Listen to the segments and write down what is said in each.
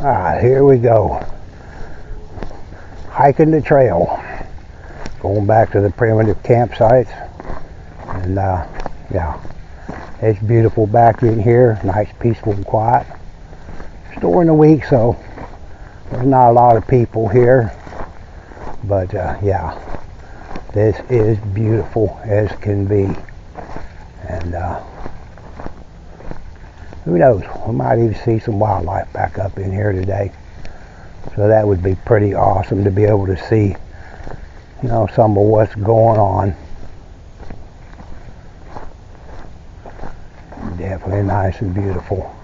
Alright, here we go. Hiking the trail. Going back to the primitive campsites. And yeah, it's beautiful back in here. Nice, peaceful, and quiet. It's during the week, so there's not a lot of people here. But yeah, this is beautiful as can be. And who knows, we might even see some wildlife back up in here today. So that would be pretty awesome to be able to see, you know, some of what's going on. Definitely nice and beautiful.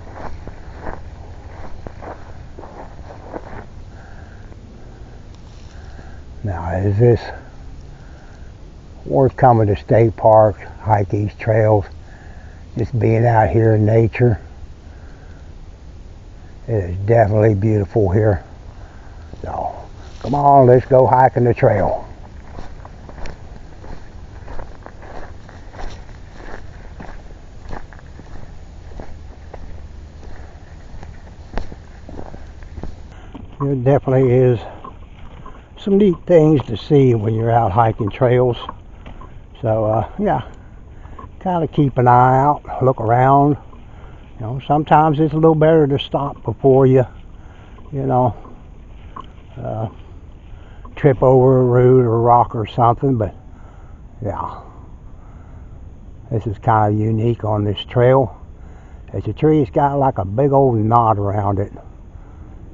Now, is this worth coming to state parks, hike these trails, just being out here in nature? It is definitely beautiful here. So, come on, let's go hiking the trail. There definitely is some neat things to see when you're out hiking trails. So, yeah, kind of keep an eye out, look around. You know, sometimes it's a little better to stop before you know, trip over a root or rock or something. But yeah, this is kind of unique on this trail. As the tree's got like a big old knot around it,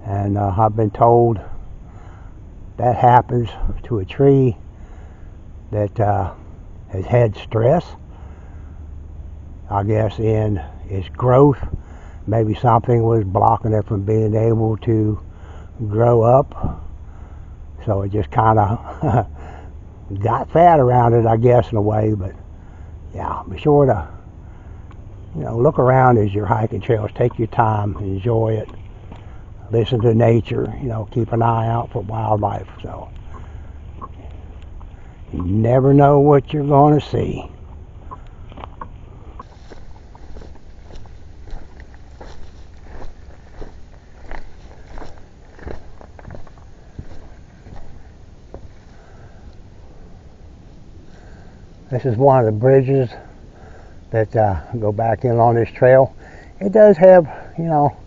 and I've been told that happens to a tree that has had stress, I guess, in its growth. Maybe something was blocking it from being able to grow up, so it just kind of got fat around it, I guess, in a way. But yeah, be sure to, you know, look around as you're hiking trails. Take your time, enjoy it, listen to nature, you know, keep an eye out for wildlife. So you never know what you're going to see. This is one of the bridges that go back in on this trail. It does have, you know,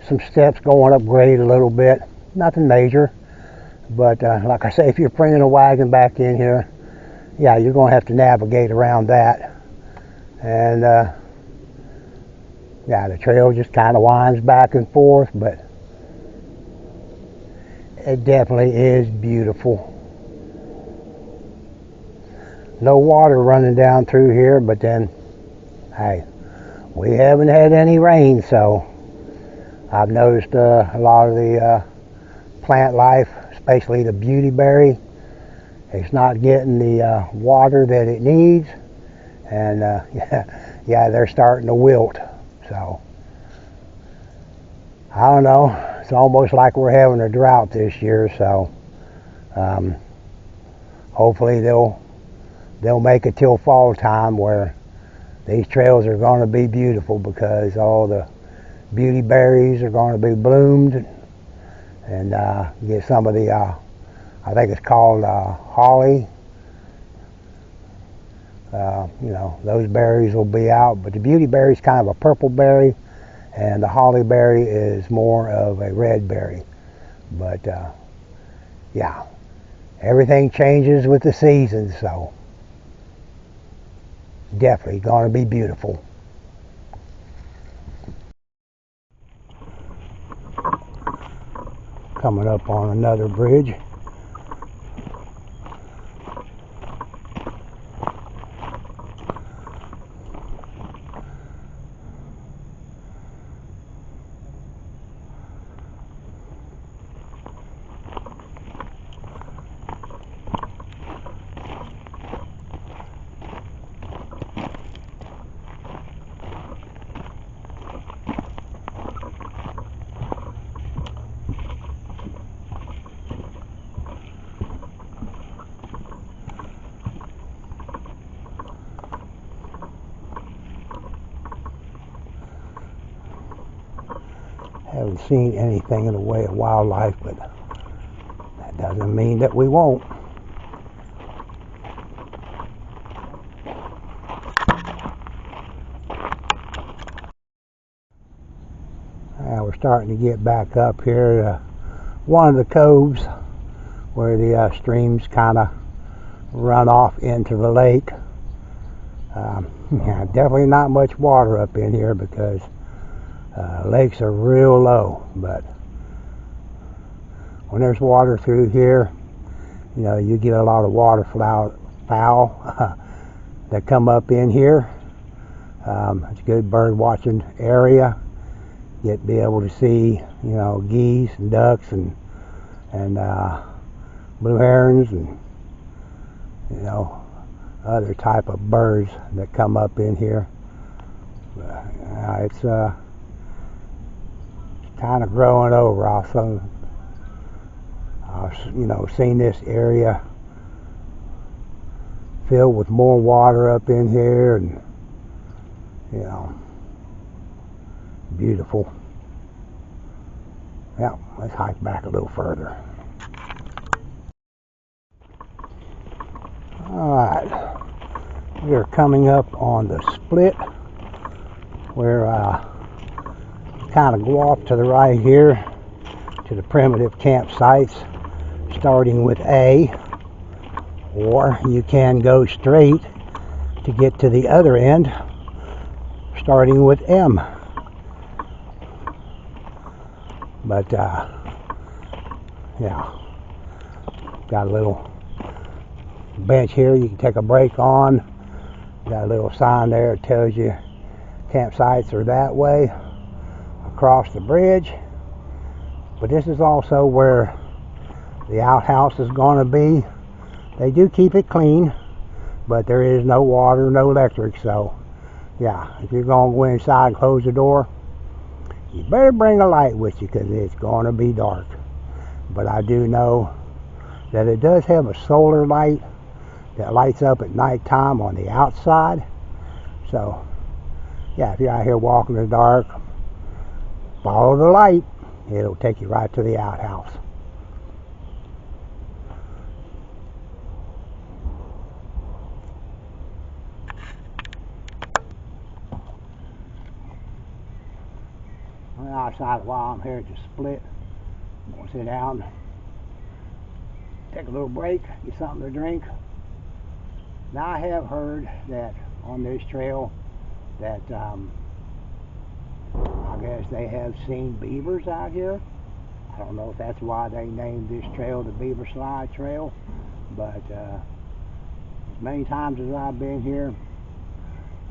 some steps going up grade a little bit. Nothing major. But like I say, if you're bringing a wagon back in here, yeah, you're going to have to navigate around that. And yeah, the trail just kind of winds back and forth, but it definitely is beautiful. No water running down through here, but then, hey, we haven't had any rain, so I've noticed a lot of the plant life, especially the beautyberry, it's not getting the water that it needs, and yeah, they're starting to wilt. So I don't know, it's almost like we're having a drought this year. So hopefully they'll make it till fall time where these trails are going to be beautiful, because all the beauty berries are going to be bloomed, and get some of the I think it's called holly. You know, those berries will be out, but the beauty berry is kind of a purple berry, and the holly berry is more of a red berry. But yeah, everything changes with the seasons, so definitely going to be beautiful. Coming up on another bridge. haven't seen anything in the way of wildlife, but that doesn't mean that we won't. Now we're starting to get back up here to one of the coves where the streams kind of run off into the lake. Yeah, definitely not much water up in here because lakes are real low, but when there's water through here, you know, you get a lot of waterfowl that come up in here. It's a good bird watching area. Be able to see, you know, geese and ducks and blue herons and, you know, other type of birds that come up in here. It's kind of growing over. Also, you know, seen this area filled with more water up in here, and you know, beautiful. Yeah, let's hike back a little further. Alright, we are coming up on the split where kind of go off to the right here to the primitive campsites starting with A, or you can go straight to get to the other end starting with M. But yeah, got a little bench here you can take a break on. Got a little sign there that tells you campsites are that way across the bridge. But this is also where the outhouse is going to be. They do keep it clean, but there is no water, no electric. So yeah, if you're going to go inside and close the door, you better bring a light with you because it's going to be dark. But I do know that it does have a solar light that lights up at nighttime on the outside. So yeah, if you're out here walking in the dark, follow the light. It'll take you right to the outhouse. Well, I decided while I'm here at the split, I'm going to sit down, take a little break, get something to drink. Now I have heard that on this trail that I guess they have seen beavers out here. I don't know if that's why they named this trail the Beaver Slide Trail, but as many times as I've been here,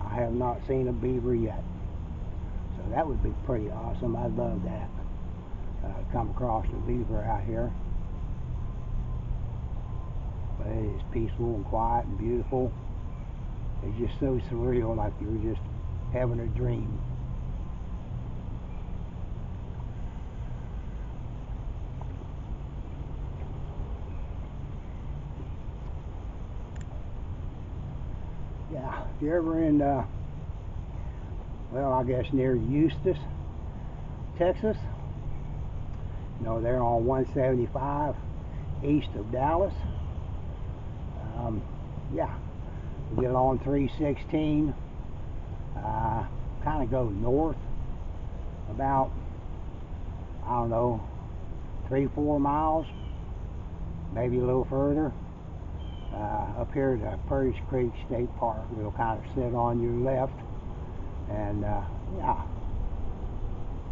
I have not seen a beaver yet. So that would be pretty awesome. I'd love that. Come across a beaver out here. But it is peaceful and quiet and beautiful. It's just so surreal, like you're just having a dream. Yeah, if you're ever in, well, I guess near Eustis, Texas, you know, they're on 175 east of Dallas. Yeah, we get on 316, kind of go north about, I don't know, 3-4 miles, maybe a little further. Up here at the Purtis Creek State Park, we'll kind of sit on your left, and yeah,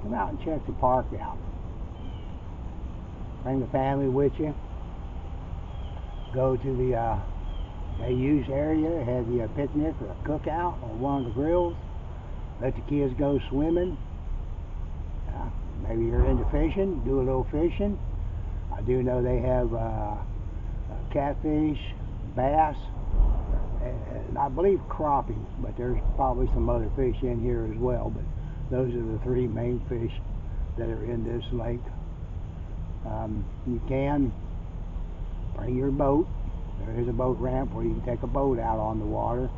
come out and check the park out. Bring the family with you. Go to the they use area, have you a picnic or a cookout on one of the grills. Let the kids go swimming. Maybe you're into fishing, do a little fishing. I do know they have catfish, bass, and I believe crappie, but there's probably some other fish in here as well. But those are the three main fish that are in this lake. You can bring your boat. There is a boat ramp where you can take a boat out on the water,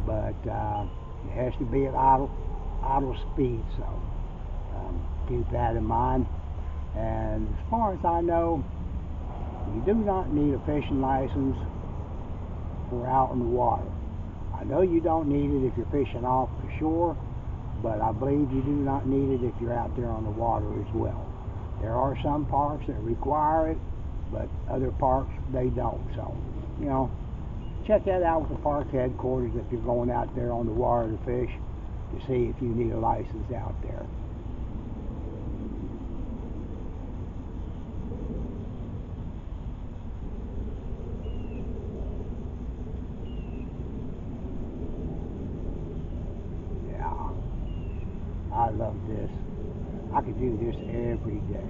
but it has to be at idle speed. So Keep that in mind. And as far as I know, you do not need a fishing license for out in the water. I know you don't need it if you're fishing off the shore, but I believe you do not need it if you're out there on the water as well. There are some parks that require it, but other parks, they don't. So, you know, check that out with the park headquarters if you're going out there on the water to fish, to see if you need a license out there. Yeah, I love this. I could do this every day.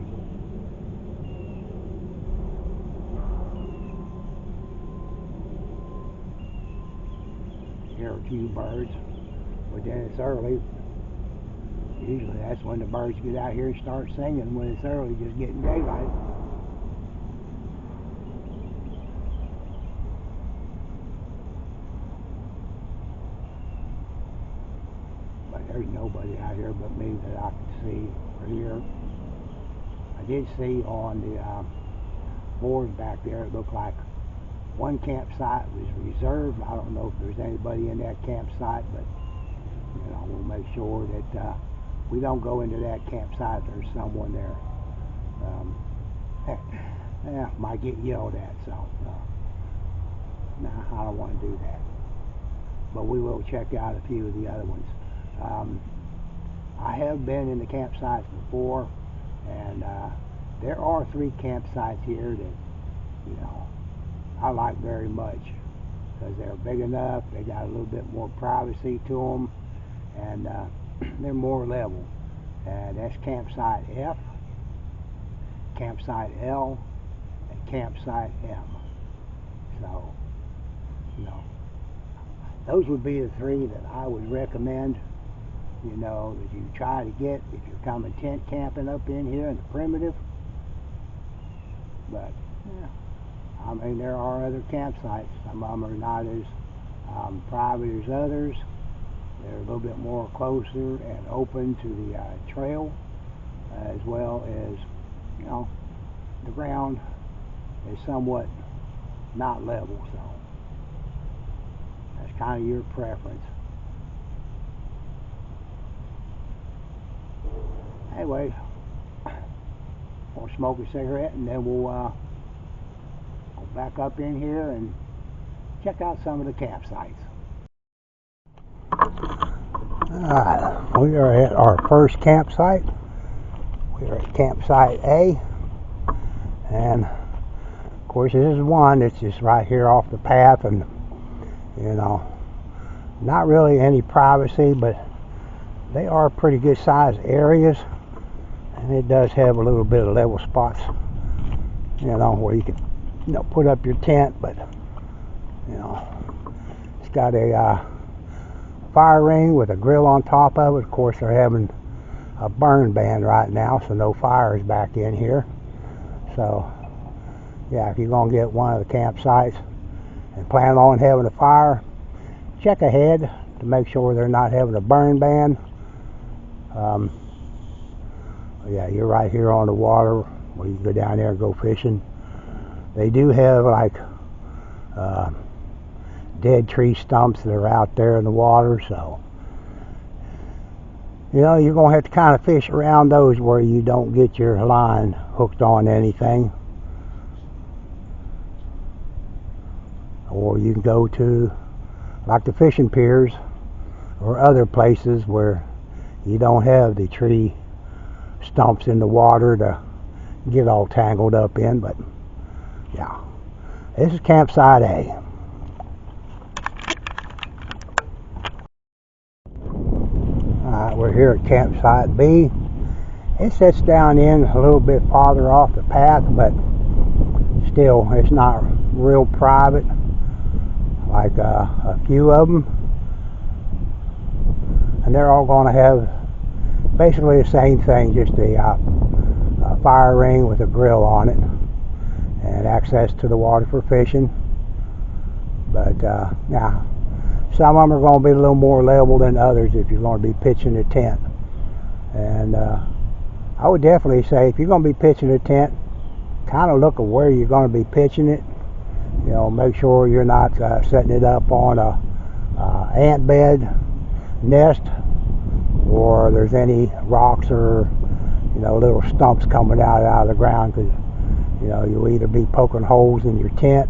Hear a few birds, but then it's early. Usually that's when the birds get out here and start singing, when it's early, just getting daylight. But there's nobody out here but me that I can see or hear. I did see on the board back there, it looked like one campsite was reserved. I don't know if there's anybody in that campsite, but you know, we'll make sure that we don't go into that campsite. There's someone there. Yeah, might get yelled at, so nah, I don't want to do that. But we will check out a few of the other ones. I have been in the campsites before, and there are 3 campsites here that, you know, I like very much, because they're big enough, they got a little bit more privacy to them, and they're more level. And that's Campsite F, Campsite L, and Campsite M. So, you know, those would be the 3 that I would recommend, you know, that you try to get if you're coming tent camping up in here in the primitive. But, yeah, I mean, there are other campsites. Some of them are not as private as others. They're a little bit more closer and open to the trail, as well as, you know, the ground is somewhat not level, so that's kind of your preference. Anyway, we'll smoke a cigarette and then we'll go back up in here and check out some of the campsites. Alright, we are at our first campsite. We are at Campsite A, and of course this is one that's just right here off the path, and you know, not really any privacy, but they are pretty good sized areas, and it does have a little bit of level spots, you know, where you can, you know, put up your tent. But you know, it's got a fire ring with a grill on top of it. Of course, they're having a burn ban right now, so no fires back in here. So yeah, if you're gonna get one of the campsites and plan on having a fire, check ahead to make sure they're not having a burn ban. Yeah, you're right here on the water where you can go down there and go fishing. They do have like dead tree stumps that are out there in the water, so you know, you're going to have to kind of fish around those where you don't get your line hooked on anything. Or you can go to like the fishing piers or other places where you don't have the tree stumps in the water to get all tangled up in. But yeah, this is Campsite A. Alright, we're here at Campsite B. It sits down in a little bit farther off the path, but still it's not real private like a few of them. And they're all going to have basically the same thing, just a fire ring with a grill on it and access to the water for fishing. But yeah, some of them are going to be a little more level than others if you're going to be pitching a tent. And I would definitely say if you're going to be pitching a tent, kind of look at where you're going to be pitching it. You know, make sure you're not setting it up on a ant bed nest, or there's any rocks or, you know, little stumps coming out of the ground, because, you know, you'll either be poking holes in your tent,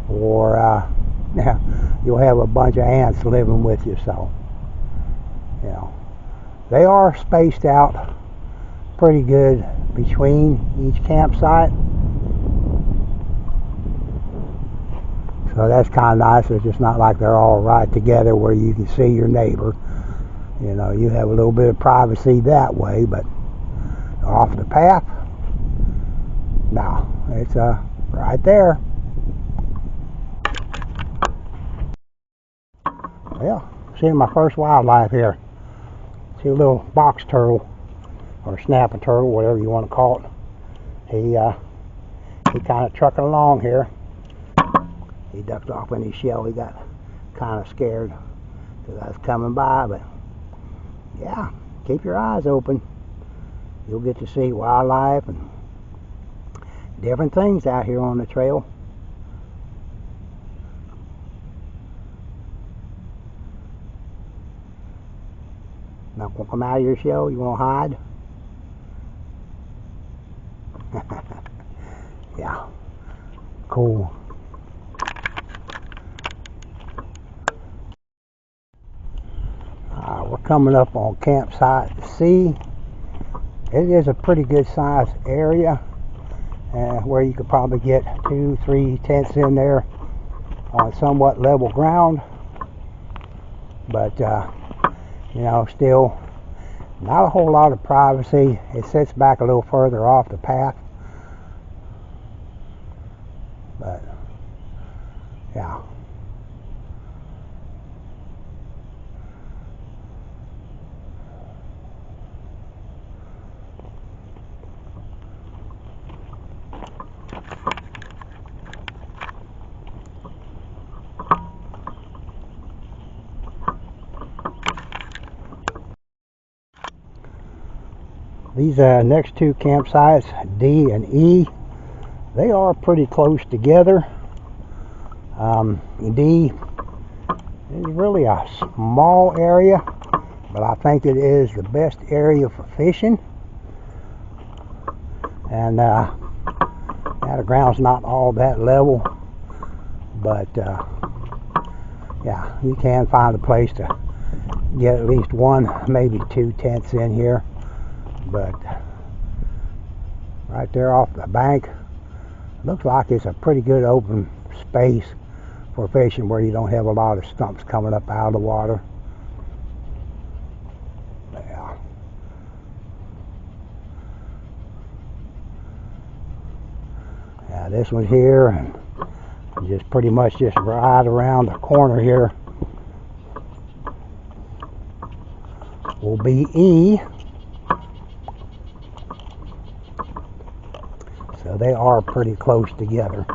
or you'll have a bunch of ants living with you. So, you know, they are spaced out pretty good between each campsite. So that's kind of nice. It's just not like they're all right together where you can see your neighbor. You know, you have a little bit of privacy that way, but off the path, no, it's right there. Well, seeing my first wildlife here. See a little box turtle, or snapping turtle, whatever you want to call it. He kind of trucking along here. He ducked off in his shell. He got kind of scared because I was coming by, but yeah, keep your eyes open. You'll get to see wildlife and different things out here on the trail. Not gonna come out of your shell? You wanna hide? Yeah, cool. We're coming up on campsite C. It is a pretty good sized area where you could probably get 2-3 tents in there on somewhat level ground, but you know, still not a whole lot of privacy. It sits back a little further off the path, but yeah. These next two campsites, D and E, they are pretty close together. D is really a small area, but I think it is the best area for fishing. And the ground's not all that level, but yeah, you can find a place to get at least 1, maybe 2 tents in here. But right there off the bank, looks like it's a pretty good open space for fishing, where you don't have a lot of stumps coming up out of the water. Yeah. Yeah, this one here, and just pretty much just right around the corner here will be E. So they are pretty close together.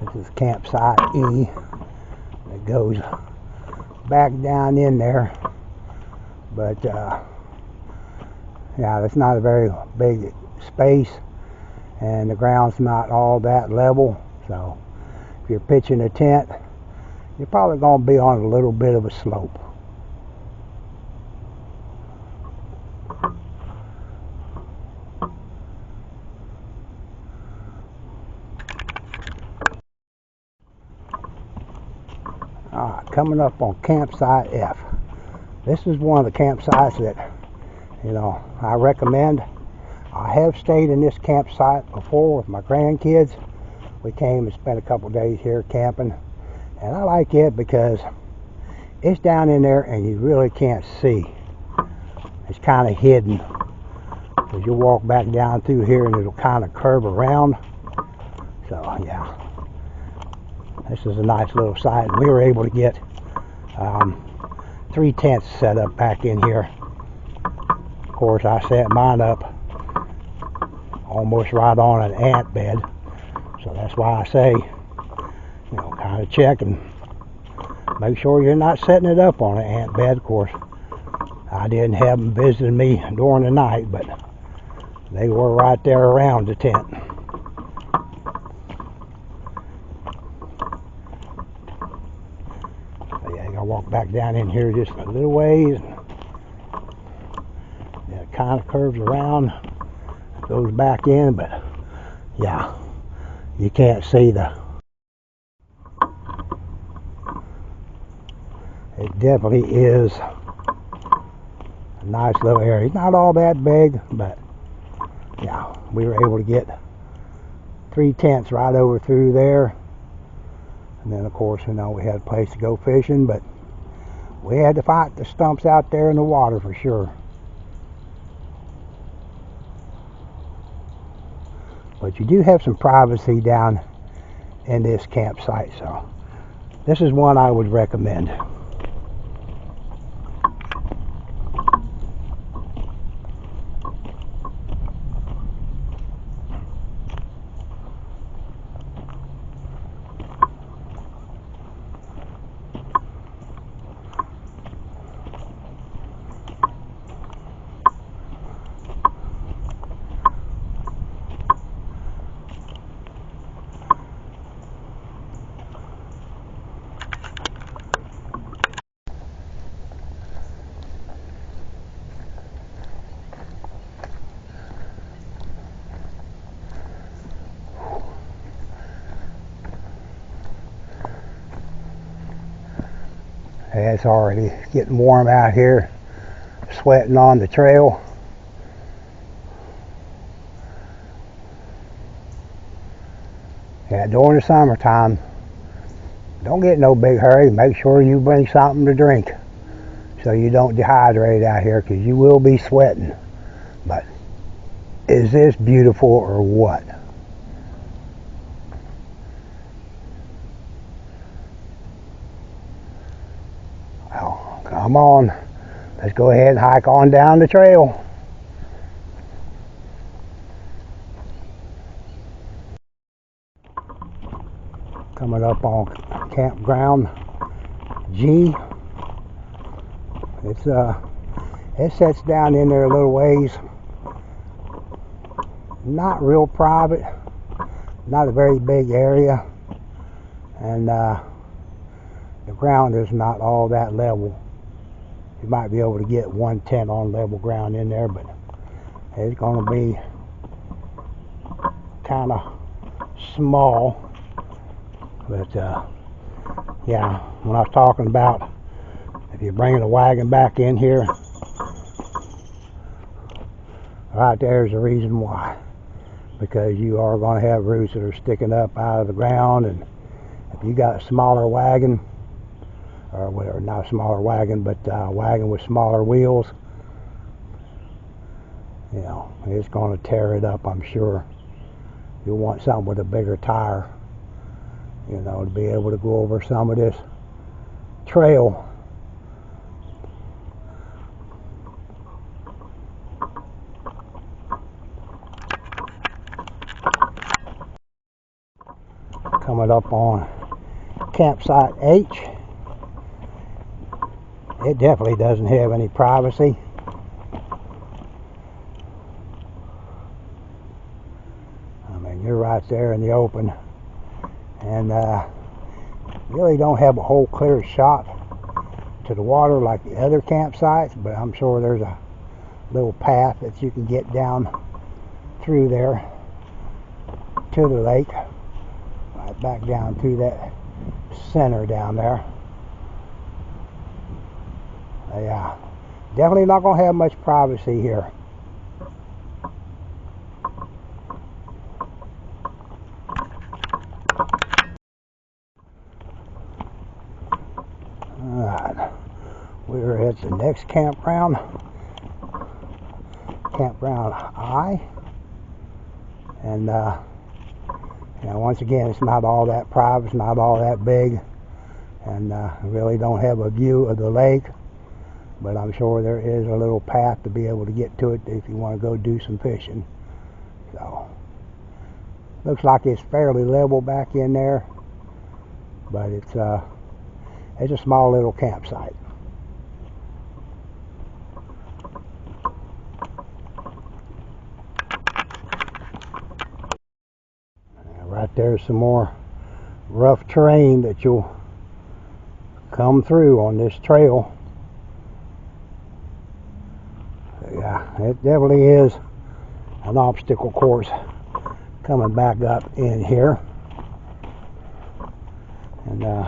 This is campsite E. It goes back down in there, but yeah, it's not a very big space, and the ground's not all that level. So if you're pitching a tent, you're probably going to be on a little bit of a slope. Coming up on campsite F. This is one of the campsites that, you know, I recommend. I have stayed in this campsite before with my grandkids. We came and spent a couple days here camping. And I like it because it's down in there and you really can't see. It's kind of hidden. Because you walk back down through here and it'll kind of curve around. So yeah, this is a nice little site. We were able to get 3 tents set up back in here. Of course, I set mine up almost right on an ant bed. So that's why I say, kind of check and make sure you're not setting it up on an ant bed. Of course, I didn't have them visiting me during the night, but they were right there around the tent. So yeah, I gotta walk back down in here just a little ways. And it kind of curves around, goes back in, but yeah, you can't see it definitely is a nice little area. It's not all that big, but yeah, we were able to get 3 tents right over through there. And then of course, we had a place to go fishing, but we had to fight the stumps out there in the water for sure. But you do have some privacy down in this campsite, so this is one I would recommend. It's already getting warm out here, sweating on the trail. Yeah, during the summertime, don't get in no big hurry. Make sure you bring something to drink so you don't dehydrate out here, because you will be sweating. But is this beautiful or what? Well, come on. Let's go ahead and hike on down the trail. Coming up on campground G. It sets down in there a little ways. Not real private, not a very big area, and the ground is not all that level. You might be able to get 1 tent on level ground in there, but it's going to be kind of small. But yeah, when I was talking about if you're bringing a wagon back in here, right there's the reason why. Because you are going to have roots that are sticking up out of the ground, and if you got a smaller wagon, or whatever, not a smaller wagon, but a wagon with smaller wheels, it's going to tear it up, I'm sure. You'll want something with a bigger tire, to be able to go over some of this trail. Coming up on campsite H. It definitely doesn't have any privacy. I mean, you're right there in the open, and really don't have a whole clear shot to the water like the other campsites, but I'm sure there's a little path that you can get down through there to the lake, right back down through that center down there. Yeah, definitely not going to have much privacy here. Alright, we're at the next campground, campground I, and once again, it's not all that private, it's not all that big, and really don't have a view of the lake. But I'm sure there is a little path to be able to get to it if you want to go do some fishing. So, Looks like it's fairly level back in there, but it's a small little campsite. Right there's some more rough terrain that you'll come through on this trail. Yeah, it definitely is an obstacle course coming back up in here. And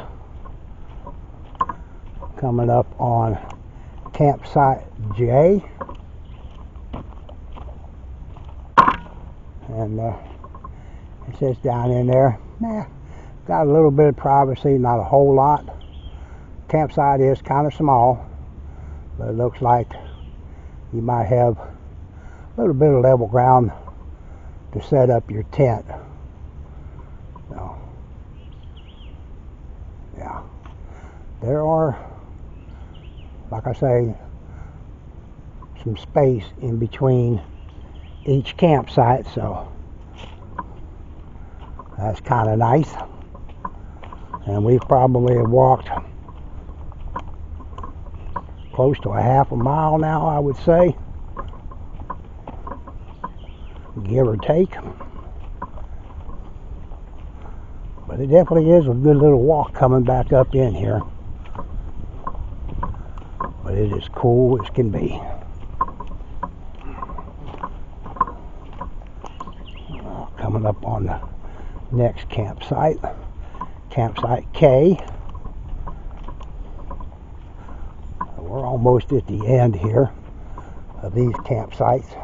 coming up on campsite J. And it says down in there, got a little bit of privacy, not a whole lot. Campsite is kind of small, but it looks like you might have a little bit of level ground to set up your tent. So, yeah, there are, like I say, some space in between each campsite, so that's kind of nice. And we probably have walked close to a half a mile now, I would say, give or take. But it definitely is a good little walk coming back up in here. But it is cool as can be. Coming up on the next campsite, campsite K. We're almost at the end here of these campsites.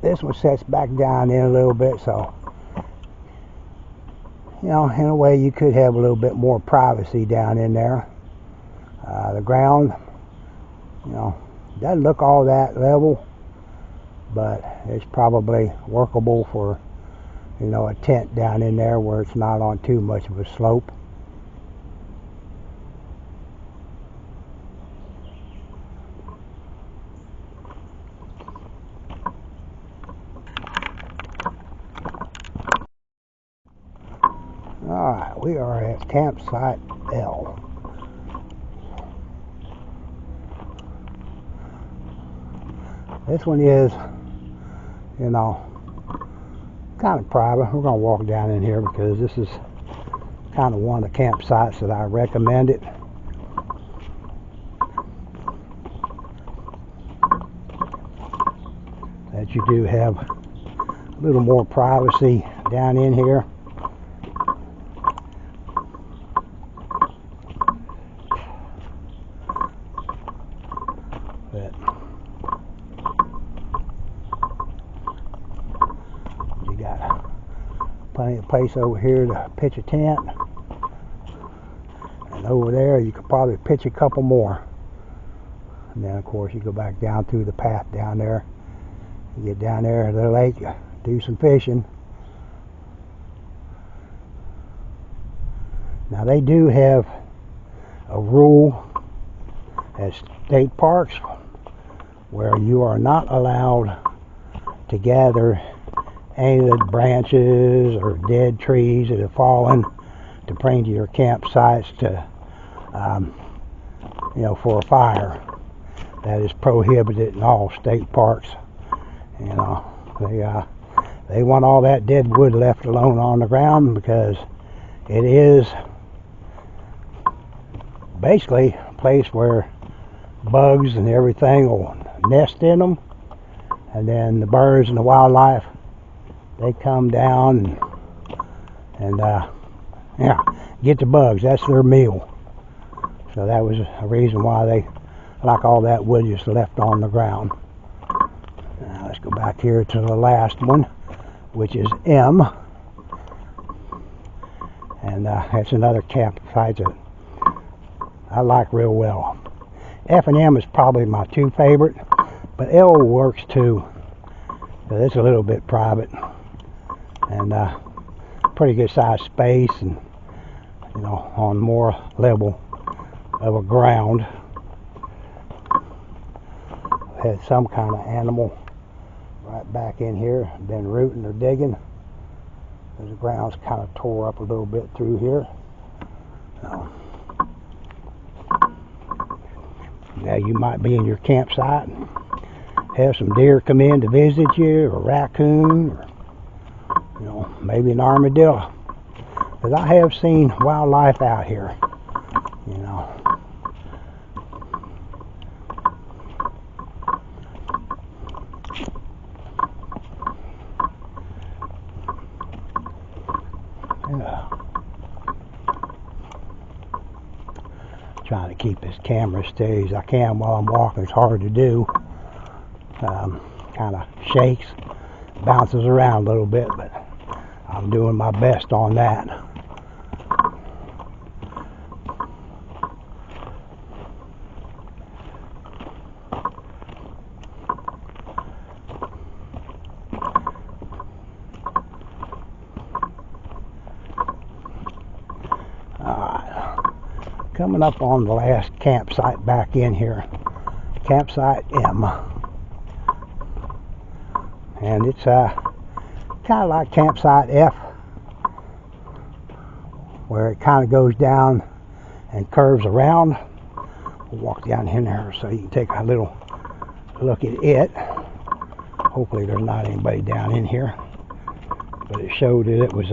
This one sets back down in a little bit, so you know, in a way you could have a little bit more privacy down in there. The ground, you know, doesn't look all that level, but it's probably workable for, you know, a tent down in there where it's not on too much of a slope. Alright, we are at campsite L. This one is, you know, kind of private. We're going to walk down in here because this is kind of one of the campsites that I recommend it. That you do have a little more privacy down in here. But you got plenty of place over here to pitch a tent, and over there you could probably pitch a couple more. And then of course you go back down through the path down there. You get down there to the lake, do some fishing. Now they do have a rule at state parks where you are not allowed to gather any of the branches or dead trees that have fallen to bring to your campsites to, you know, for a fire. That is prohibited in all state parks. You know, they want all that dead wood left alone on the ground because it is basically a place where bugs and everything will nest in them, and then the birds and the wildlife, they come down and yeah, get the bugs. That's their meal. So that was a reason why they like all that wood just left on the ground. Now let's go back here to the last one, which is M, and that's another campsite that I like real well. F and M is probably my two favorite, but L works too. So it's a little bit private and pretty good sized space, and you know, on more level of a ground. Had some kind of animal right back in here. Been rooting or digging. The ground's kind of tore up a little bit through here. So, now you might be in your campsite and have some deer come in to visit you, or a raccoon, or maybe an armadillo. Because I have seen wildlife out here. Trying to keep this camera steady as I can while I'm walking. It's hard to do. Kind of shakes, bounces around a little bit, but I'm doing my best on that. Coming up on the last campsite back in here, campsite M, and it's kind of like campsite F, where it kind of goes down and curves around. We'll walk down in there so you can take a little look at it. Hopefully there's not anybody down in here, but it showed that it was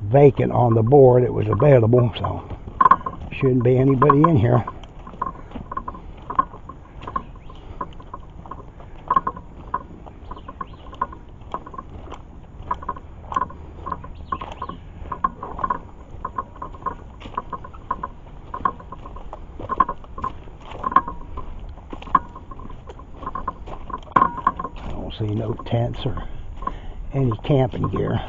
vacant on the board. It was available, so shouldn't be anybody in here. I don't see no tents or any camping gear.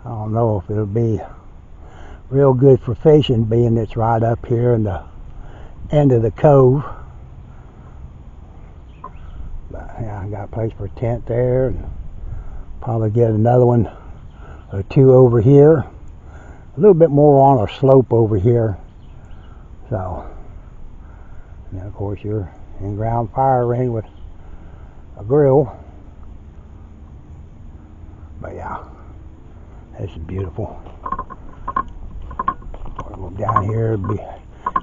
I don't know if it'll be real good for fishing, being it's right up here in the end of the cove. But yeah, I got a place for a tent there, and probably get another one or two over here. A little bit more on a slope over here. So, and then of course your in-ground fire ring with a grill. But yeah. This is beautiful. We'll go down here, be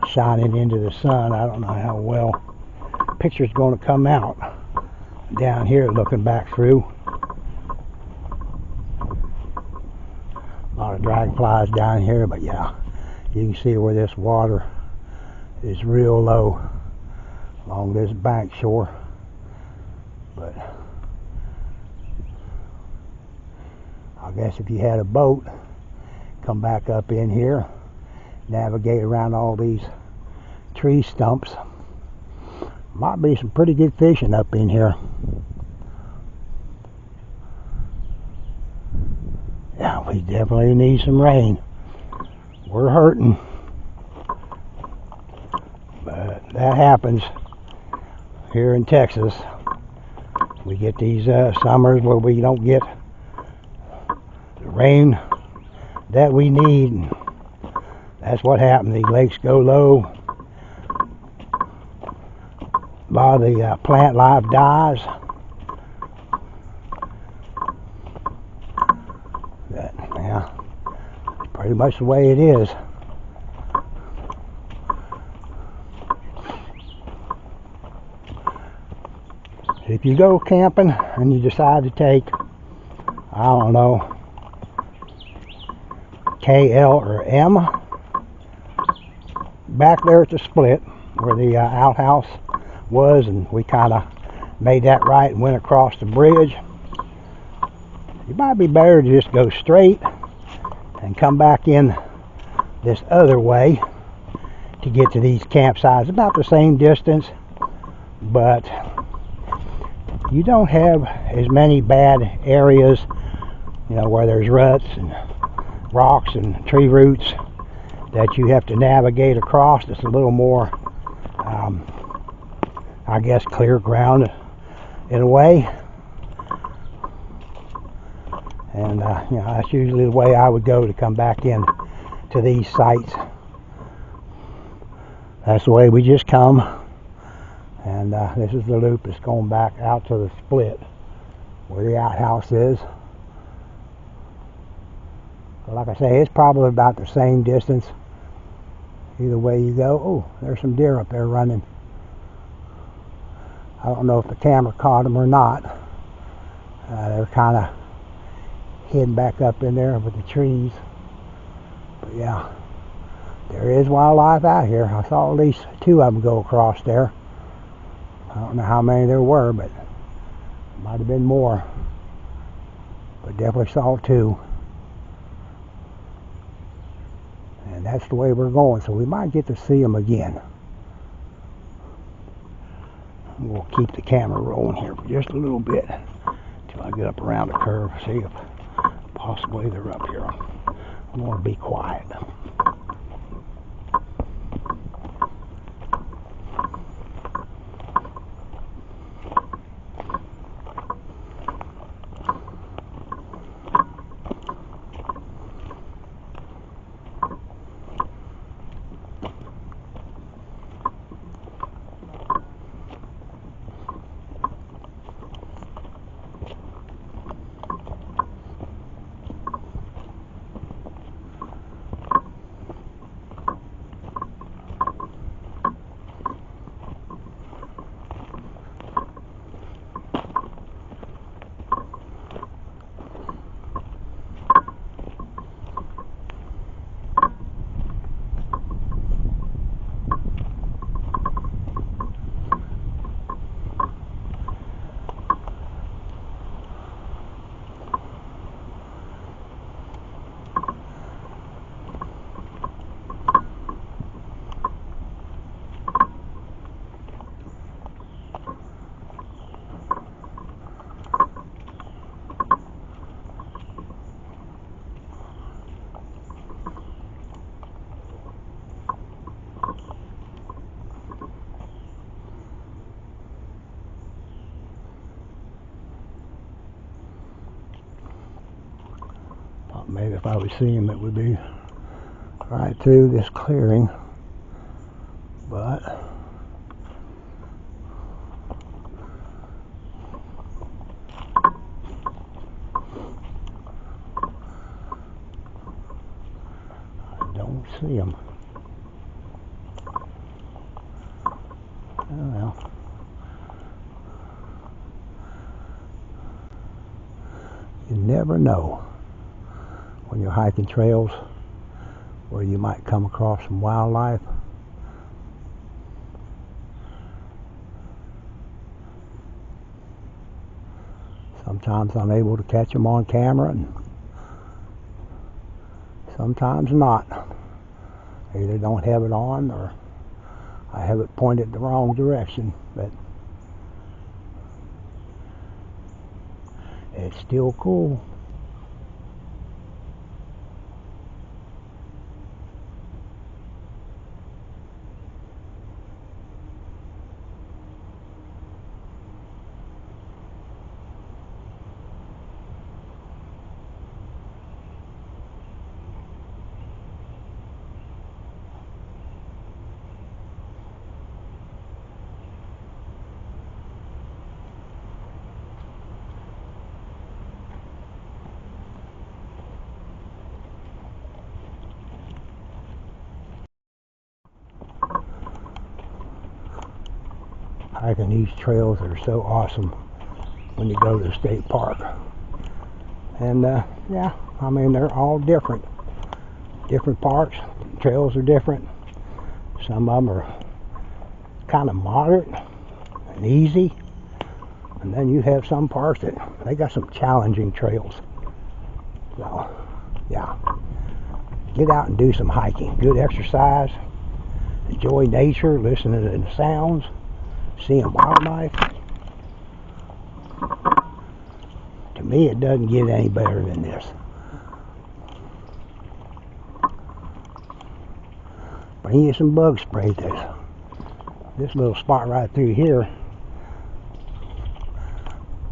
shining into the sun. I don't know how well picture's going to come out down here looking back through. A lot of dragonflies down here, but yeah, you can see where this water is real low along this bank shore. But I guess if you had a boat, come back up in here, navigate around all these tree stumps. Might be some pretty good fishing up in here. Yeah, we definitely need some rain. We're hurting. But that happens here in Texas. We get these summers where we don't get rain that we need. That's what happens. These lakes go low. A lot of the plant life dies. But, yeah, it's pretty much the way it is. If you go camping and you decide to take, I don't know, K, L, or M, back there at the split where the outhouse was, and we kind of made that right and went across the bridge. It might be better to just go straight and come back in this other way to get to these campsites. About the same distance, but you don't have as many bad areas, you know, where there's ruts and rocks and tree roots that you have to navigate across. It's a little more, I guess, clear ground in a way. And you know, that's usually the way I would go to come back in to these sites. That's the way we just come. And this is the loop that's going back out to the split where the outhouse is. But like I say, it's probably about the same distance either way you go. Oh, there's some deer up there running. I don't know if the camera caught them or not. They're kind of hidden back up in there with the trees. But yeah, there is wildlife out here. I saw at least 2 of them go across there. I don't know how many there were, but it might have been more. But definitely saw 2. And that's the way we're going, so we might get to see them again. We'll keep the camera rolling here for just a little bit until I get up around the curve, see if possibly they're up here. I want to be quiet. Maybe if I would see him, it would be right through this clearing, but I don't see him. Oh well. You never know when you're hiking trails where you might come across some wildlife. Sometimes I'm able to catch them on camera and sometimes not. I either don't have it on or I have it pointed the wrong direction, but it's still cool. Hiking these trails are so awesome when you go to the state park. And yeah, I mean, they're all different parks. Trails are different. Some of them are kind of moderate, and easy. And then you have some parts that they got some challenging trails. So, yeah. Get out and do some hiking. Good exercise. Enjoy nature, listening to the sounds, seeing wildlife. To me, it doesn't get any better than this. But I need some bug spray. This little spot right through here,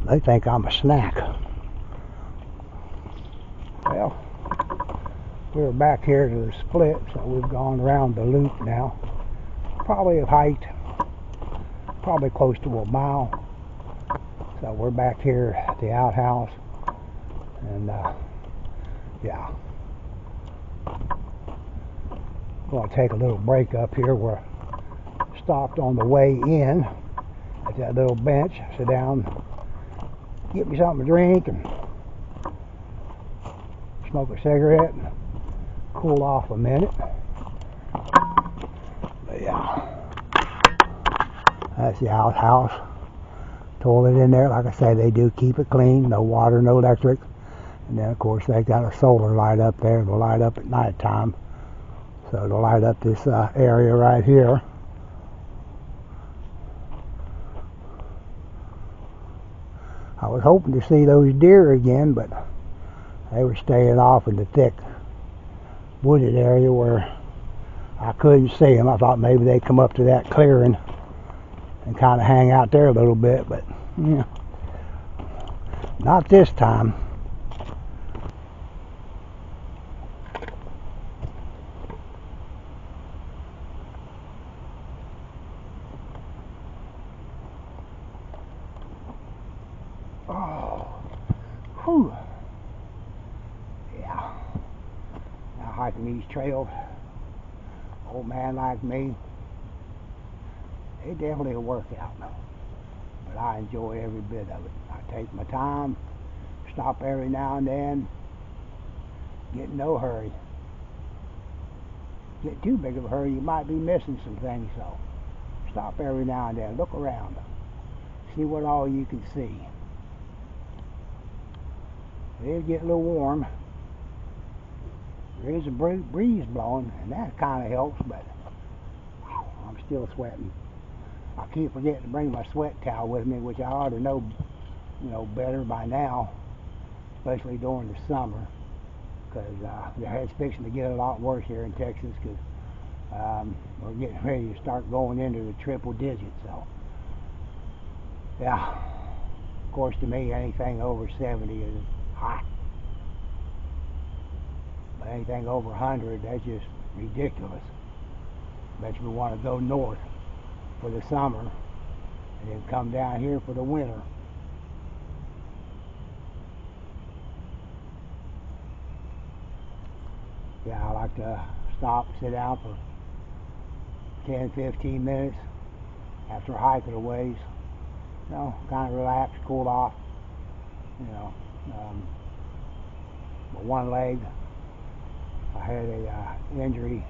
they think I'm a snack. Well, we're back here to the split, so we've gone around the loop now. Probably have hiked probably close to a mile. So we're back here at the outhouse, and yeah, I'm going to take a little break up here. We're stopped on the way in at that little bench, sit down, get me something to drink, and smoke a cigarette, and cool off a minute. But yeah, that's the outhouse. Toilet in there. Like I say, they do keep it clean. No water, no electric. And then, of course, they got a solar light up there. It'll light up at night time. So it'll light up this area right here. I was hoping to see those deer again, but they were staying off in the thick wooded area where I couldn't see them. I thought maybe they'd come up to that clearing and kind of hang out there a little bit, but yeah, not this time. Oh, whew. Yeah. Now hiking these trails, old man like me, it definitely a workout, but I enjoy every bit of it. I take my time, stop every now and then, get in no hurry. Get too big of a hurry, you might be missing some things, so stop every now and then, look around, see what all you can see. It'll get a little warm. There is a breeze blowing, and that kind of helps, but I'm still sweating. I keep forgetting to bring my sweat towel with me, which I ought to know, better by now, especially during the summer, because it's fixing to get a lot worse here in Texas, because we're getting ready to start going into the triple digits. So, yeah, of course, to me, anything over 70 is hot. But anything over 100, that's just ridiculous. Bet you we want to go north for the summer and then come down here for the winter. Yeah, I like to stop, sit down for 10-15 minutes after hiking a ways. Kind of relax, cool off. But one leg, I had a injury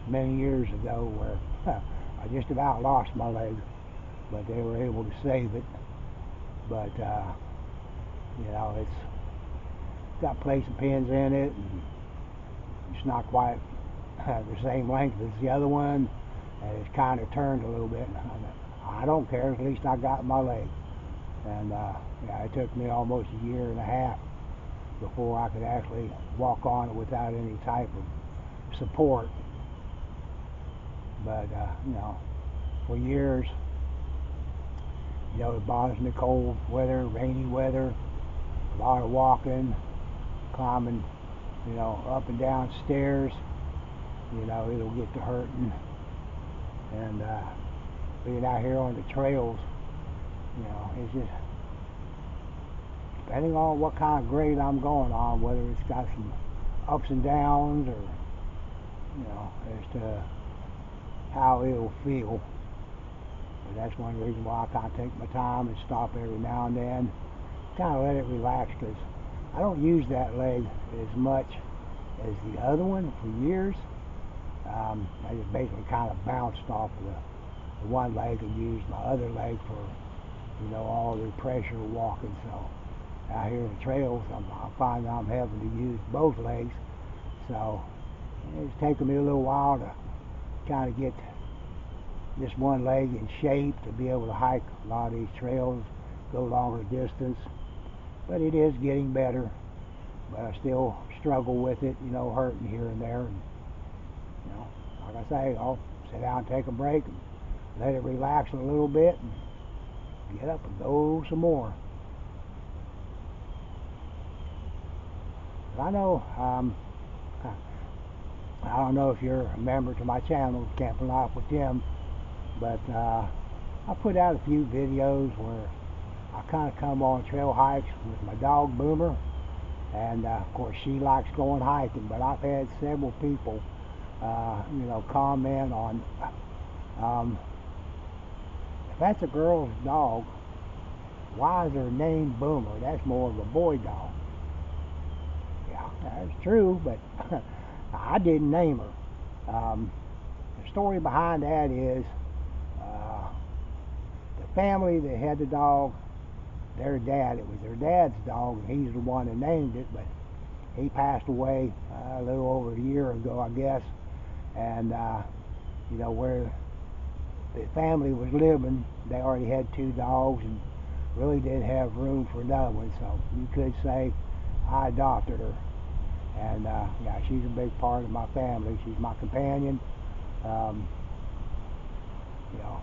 many years ago where I just about lost my leg, but they were able to save it. But it's got plates and pins in it, and it's not quite the same length as the other one, and it's kind of turned a little bit. I don't care, at least I got my leg. And it took me almost a year and a half before I could actually walk on it without any type of support. But for years, it bothers me, cold weather, rainy weather, a lot of walking, climbing, up and down stairs, it'll get to hurting. And being out here on the trails, it's just, depending on what kind of grade I'm going on, whether it's got some ups and downs or, as to how it'll feel. But that's one reason why I kind of take my time and stop every now and then, kind of let it relax, because I don't use that leg as much as the other one for years. I just basically kind of bounced off one leg and use my other leg for, all the pressure walking. So out here in the trails, I find I'm having to use both legs. So it's taken me a little while to kind of get this one leg in shape to be able to hike a lot of these trails, go longer distance. But it is getting better. But I still struggle with it, hurting here and there. And, like I say, I'll sit down and take a break and let it relax a little bit and get up and go some more. But I know, I don't know if you're a member to my channel, Camping Life with Tim, but I put out a few videos where I kind of come on trail hikes with my dog Boomer, and of course she likes going hiking, but I've had several people comment on if that's a girl's dog, why is her name Boomer? That's more of a boy dog. Yeah, that's true, but I didn't name her. The story behind that is the family that had the dog, their dad, it was their dad's dog, and he's the one that named it, but he passed away a little over a year ago, I guess. And where the family was living, they already had 2 dogs and really didn't have room for another one. So you could say I adopted her. And yeah, she's a big part of my family. She's my companion.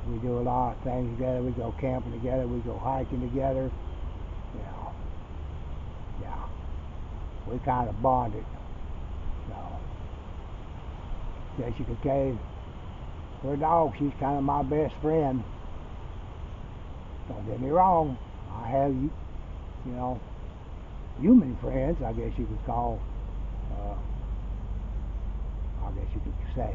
We do a lot of things together. We go camping together. We go hiking together. Yeah, we kind of bonded. So, guess you could say, for a dog, she's kind of my best friend. Don't get me wrong. I have, human friends, I guess you could call. I guess you could say.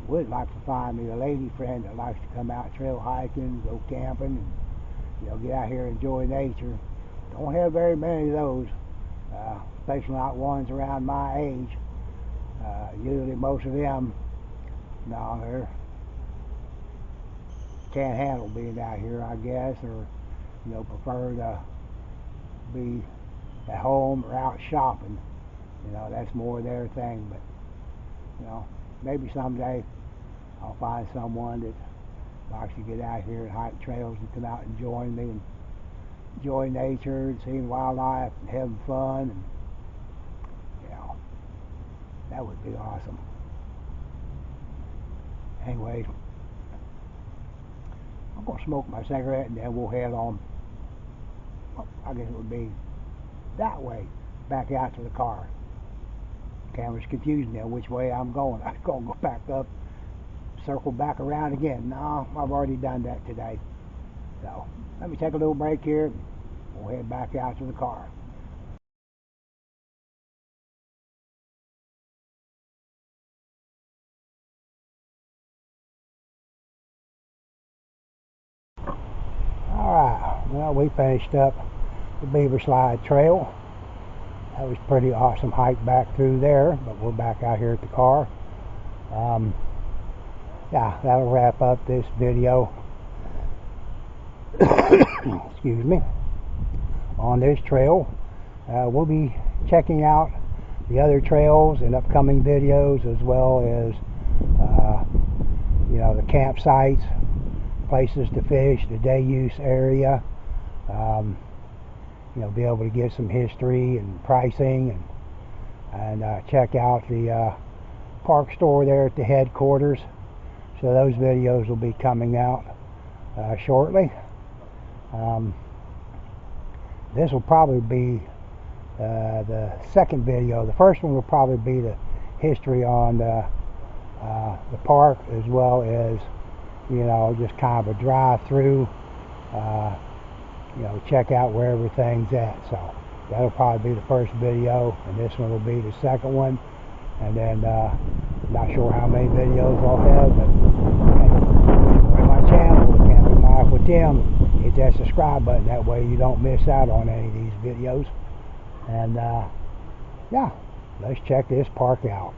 Would like to find me a lady friend that likes to come out trail hiking, go camping, and get out here and enjoy nature. Don't have very many of those, especially not ones around my age. Usually most of them, no, they can't handle being out here, I guess, or prefer to be at home or out shopping. That's more their thing. But maybe someday I'll find someone that likes to get out here and hike trails and come out and join me and enjoy nature and seeing wildlife and having fun. And that would be awesome. Anyway, I'm going to smoke my cigarette and then we'll head on, I guess it would be that way, back out to the car. Camera's confusing now which way I'm going. I'm going to go back up, circle back around again. No, I've already done that today. So let me take a little break here. We'll head back out to the car. Alright, well, we finished up the Beaver Slide Trail. That was a pretty awesome hike back through there, but we're back out here at the car. Yeah, that'll wrap up this video. Excuse me. On this trail, we'll be checking out the other trails in upcoming videos, as well as the campsites, places to fish, the day use area. Be able to get some history and pricing, and check out the park store there at the headquarters. So those videos will be coming out shortly. This will probably be the second video. The first one will probably be the history on the park, as well as just kind of a drive through, check out where everything's at. So that'll probably be the first video, and this one will be the second one. And then not sure how many videos I'll have, but hey, my channel, Camping Life with Tim, hit that subscribe button. That way you don't miss out on any of these videos. And yeah, let's check this park out.